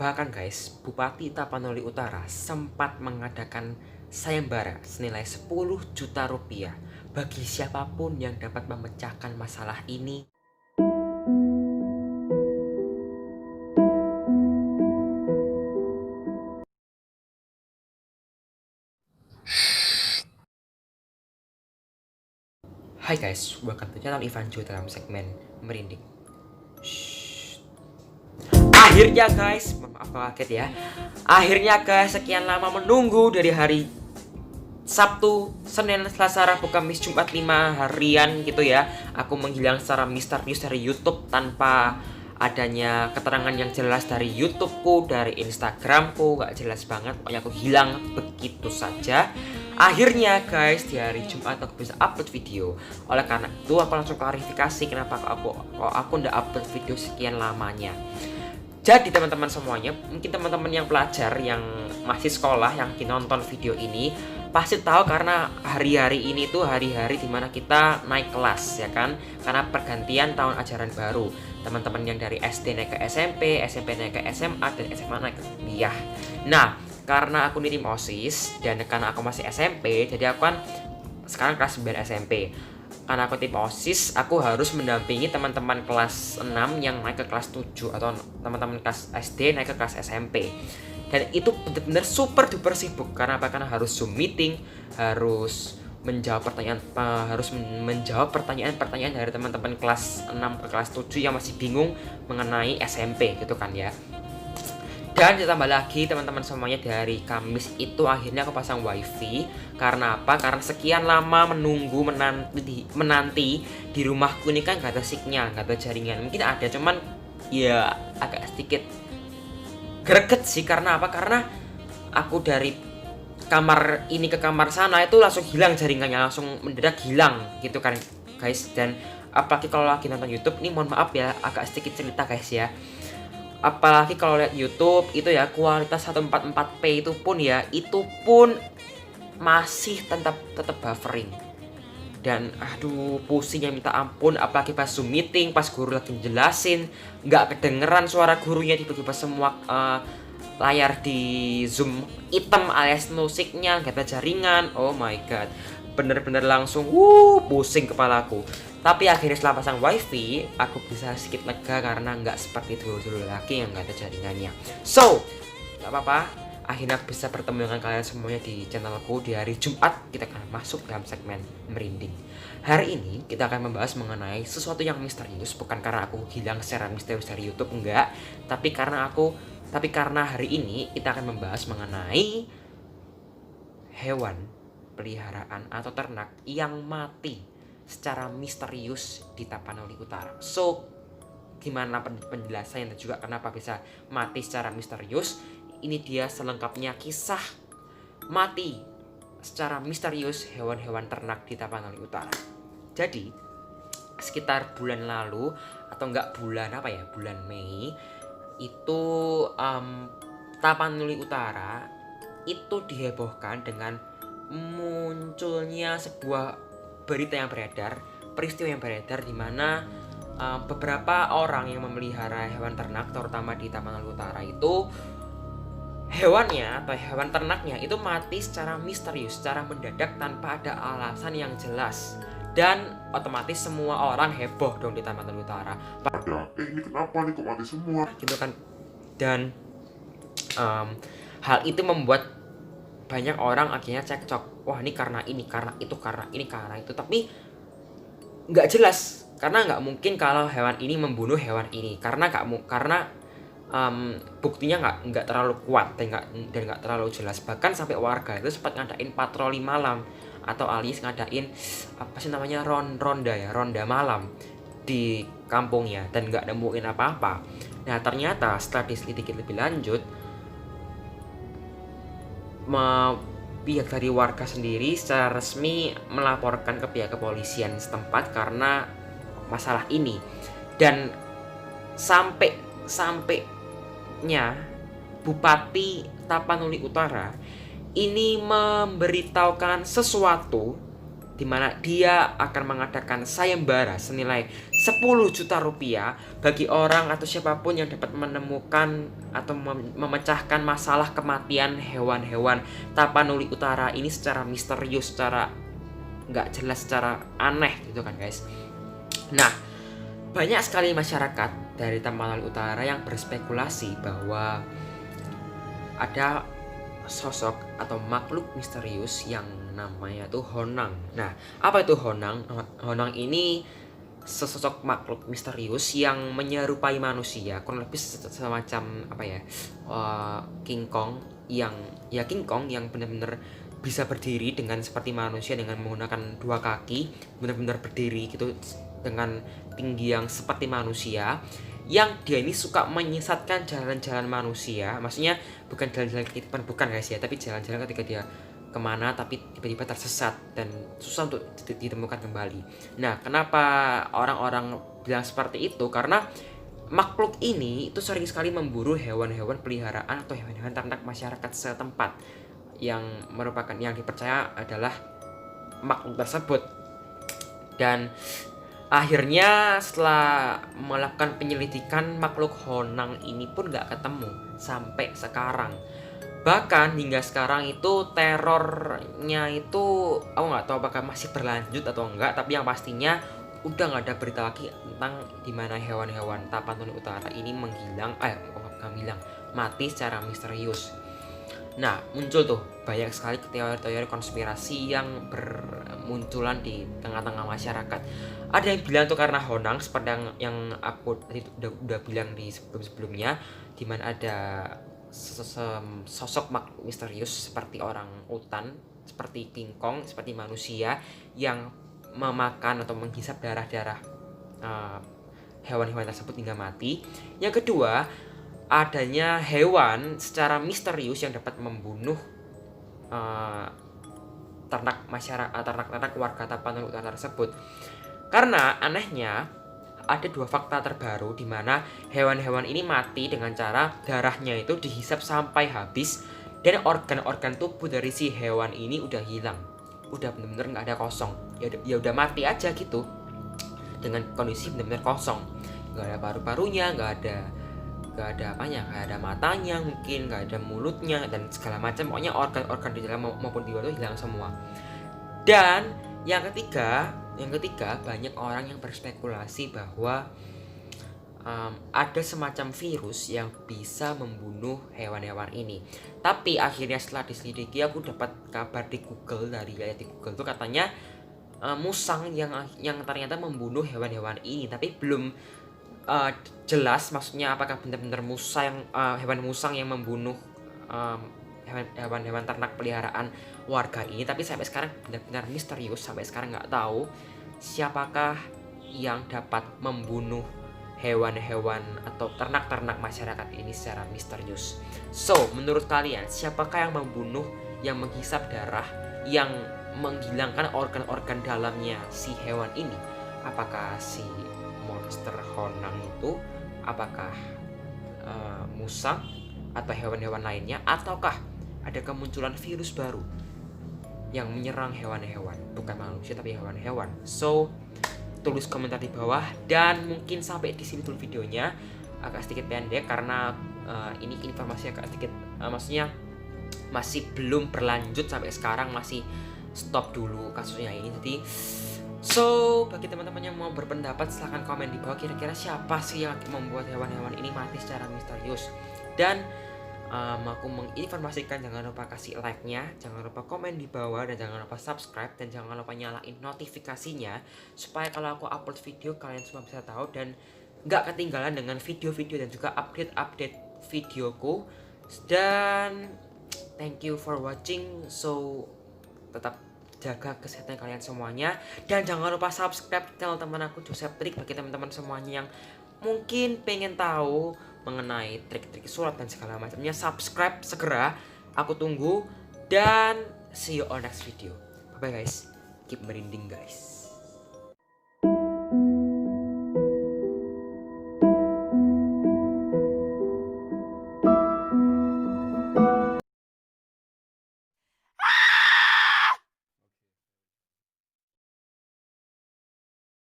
Bahkan guys, Bupati Tapanuli Utara sempat mengadakan sayembara senilai 10 juta rupiah bagi siapapun yang dapat memecahkan masalah ini. Hai guys, welcome to channel Ivan Ju dalam segmen Merinding. Akhirnya guys, maaf kaget ya. Akhirnya guys, sekian lama menunggu dari hari Sabtu, Senin, Selasa, Rabu, Kamis, Jumat 5 harian gitu ya. Aku menghilang secara misterius dari YouTube tanpa adanya keterangan yang jelas dari YouTubeku, dari Instagramku, gak jelas banget. Pokoknya aku hilang begitu saja. Akhirnya guys, di hari Jumat aku bisa upload video. Oleh karena itu aku langsung klarifikasi kenapa aku nggak upload video sekian lamanya. Jadi teman-teman semuanya, mungkin teman-teman yang pelajar, yang masih sekolah, yang nonton video ini pasti tahu karena hari-hari ini tuh hari-hari dimana kita naik kelas ya kan, karena pergantian tahun ajaran baru. Teman-teman yang dari SD naik ke SMP, SMP naik ke SMA, dan SMA naik ke kuliah. Nah, karena aku nirim OSIS dan karena aku masih SMP, jadi aku kan sekarang kelas 9 SMP. Karena aku tim OSIS, aku harus mendampingi teman-teman kelas 6 yang naik ke kelas 7 atau teman-teman kelas SD naik ke kelas SMP. Dan itu benar-benar super duper sibuk. Karena apa? Karena harus Zoom meeting, harus menjawab pertanyaan-pertanyaan dari teman-teman kelas 6 ke kelas 7 yang masih bingung mengenai SMP gitu kan ya. Dan ditambah lagi teman-teman semuanya, dari Kamis itu akhirnya aku pasang wifi. Karena apa? Karena sekian lama menunggu menanti di rumahku ini kan gak ada signal, gak ada jaringan. Mungkin ada, cuman ya agak sedikit greget sih. Karena apa? Karena aku dari kamar ini ke kamar sana itu langsung hilang jaringannya, langsung mendadak hilang gitu kan guys. Dan apalagi kalau lagi nonton YouTube, ini mohon maaf ya agak sedikit cerita guys ya. Apalagi kalau lihat YouTube itu ya, kualitas 144p itu pun masih tetap buffering. Dan aduh, pusingnya minta ampun. Apalagi pas Zoom meeting, pas guru lagi jelasin, nggak kedengeran suara gurunya, tiba-tiba semua layar di Zoom hitam alias no signal, nggak ada jaringan. Oh my god, bener-bener langsung pusing kepalaku. Tapi akhirnya setelah pasang wifi, aku bisa sedikit lega karena nggak seperti dulu-dulu lagi yang nggak ada jaringannya. So, nggak apa-apa. Akhirnya bisa bertemu dengan kalian semuanya di channelku di hari Jumat. Kita akan masuk dalam segmen Merinding. Hari ini kita akan membahas mengenai sesuatu yang misterius. Bukan karena aku hilang secara misterius dari YouTube, enggak. Tapi karena hari ini kita akan membahas mengenai hewan peliharaan atau ternak yang mati secara misterius di Tapanuli Utara. So, gimana penjelasannya dan juga kenapa bisa mati secara misterius? Ini dia selengkapnya kisah mati secara misterius hewan-hewan ternak di Tapanuli Utara. Jadi, sekitar bulan lalu atau bulan Mei itu Tapanuli Utara itu dihebohkan dengan munculnya sebuah peristiwa yang beredar di mana beberapa orang yang memelihara hewan ternak, terutama di Tapanuli Utara itu, hewannya atau hewan ternaknya itu mati secara misterius, secara mendadak tanpa ada alasan yang jelas. Dan otomatis semua orang heboh dong di Tapanuli Utara. Ini kenapa nih kok mati semua? Gitu kan. Dan hal itu membuat banyak orang akhirnya cekcok. Wah, ini karena ini, karena itu, karena ini, karena itu. Tapi nggak jelas. Karena nggak mungkin kalau hewan ini membunuh hewan ini. Karena buktinya nggak terlalu kuat dan nggak terlalu jelas. Bahkan sampai warga itu sempat ngadain patroli malam atau alias ngadain ronda malam di kampungnya dan nggak nemuin apa-apa. Nah, ternyata setelah diselidiki lebih lanjut, pihak dari warga sendiri secara resmi melaporkan ke pihak kepolisian setempat karena masalah ini. Dan sampainya Bupati Tapanuli Utara ini memberitahukan sesuatu dimana dia akan mengadakan sayembara senilai 10 juta rupiah bagi orang atau siapapun yang dapat menemukan atau memecahkan masalah kematian hewan-hewan Tapanuli Utara ini secara misterius, secara nggak jelas, secara aneh gitu kan guys. Nah, banyak sekali masyarakat dari Tapanuli Utara yang berspekulasi bahwa ada sosok atau makhluk misterius yang namanya tuh Honang. Nah, apa itu Honang? Honang ini sesosok makhluk misterius yang menyerupai manusia, kurang lebih semacam apa ya, King Kong yang benar-benar bisa berdiri dengan seperti manusia dengan menggunakan dua kaki, benar-benar berdiri gitu dengan tinggi yang seperti manusia, yang dia ini suka menyesatkan jalan-jalan manusia. Maksudnya bukan jalan-jalan kehidupan, bukan guys ya, tapi jalan-jalan ketika dia kemana tapi tiba-tiba tersesat dan susah untuk ditemukan kembali. Nah, kenapa orang-orang bilang seperti itu? Karena makhluk ini itu sering sekali memburu hewan-hewan peliharaan atau hewan-hewan ternak masyarakat setempat yang merupakan yang dipercaya adalah makhluk tersebut. Dan akhirnya setelah melakukan penyelidikan, makhluk Honang ini pun gak ketemu sampai sekarang. Bahkan hingga sekarang itu terornya itu aku nggak tahu apakah masih berlanjut atau enggak, tapi yang pastinya udah nggak ada berita lagi tentang dimana hewan-hewan Tapanuli Utara ini mati secara misterius. Nah, muncul tuh banyak sekali teori-teori konspirasi yang bermunculan di tengah-tengah masyarakat. Ada yang bilang tuh karena Honang seperti yang aku tadi udah bilang di sebelum-sebelumnya, dimana ada sosok makhluk misterius seperti orang utan, seperti King Kong, seperti manusia yang memakan atau menghisap darah-darah hewan-hewan tersebut hingga mati. Yang kedua, adanya hewan secara misterius yang dapat membunuh ternak warga Tapanuli Utara tersebut. Karena anehnya ada dua fakta terbaru di mana hewan-hewan ini mati dengan cara darahnya itu dihisap sampai habis dan organ-organ tubuh dari si hewan ini udah hilang, udah bener-bener nggak ada, kosong. Ya udah mati aja gitu dengan kondisi bener-bener kosong, nggak ada paru-parunya, nggak ada matanya, mungkin nggak ada mulutnya dan segala macam, pokoknya organ-organ di dalam maupun di luar itu hilang semua. Dan yang ketiga banyak orang yang berspekulasi bahwa ada semacam virus yang bisa membunuh hewan-hewan ini. Tapi akhirnya setelah diselidiki, aku dapat kabar di Google, dari Google itu katanya musang yang ternyata membunuh hewan-hewan ini, tapi belum jelas maksudnya apakah benar-benar hewan musang yang membunuh hewan-hewan ternak peliharaan warga ini. Tapi sampai sekarang benar-benar misterius, sampai sekarang nggak tahu siapakah yang dapat membunuh hewan-hewan atau ternak-ternak masyarakat ini secara misterius. So, menurut kalian siapakah yang membunuh, yang menghisap darah, yang menghilangkan organ-organ dalamnya si hewan ini? Apakah si monster Honang itu, apakah musang atau hewan-hewan lainnya, ataukah ada kemunculan virus baru yang menyerang hewan-hewan, bukan manusia tapi hewan-hewan? So, tulis komentar di bawah. Dan mungkin sampai di sini dulu videonya, agak sedikit pendek karena ini informasi agak sedikit maksudnya masih belum berlanjut sampai sekarang, masih stop dulu kasusnya ini. Jadi bagi teman-teman yang mau berpendapat silahkan komen di bawah, kira-kira siapa sih yang membuat hewan-hewan ini mati secara misterius. Dan aku menginformasikan, jangan lupa kasih like-nya, jangan lupa komen di bawah, dan jangan lupa subscribe, dan jangan lupa nyalain notifikasinya supaya kalau aku upload video kalian semua bisa tahu dan nggak ketinggalan dengan video-video dan juga update-update videoku. Dan thank you for watching. So, tetap jaga kesehatan kalian semuanya, dan jangan lupa subscribe channel teman aku Joseph Trik. Bagi teman-teman semuanya yang mungkin pengen tahu mengenai trik-trik sulap dan segala macamnya, subscribe segera, aku tunggu. Dan see you on next video. Bye bye guys, keep merinding guys.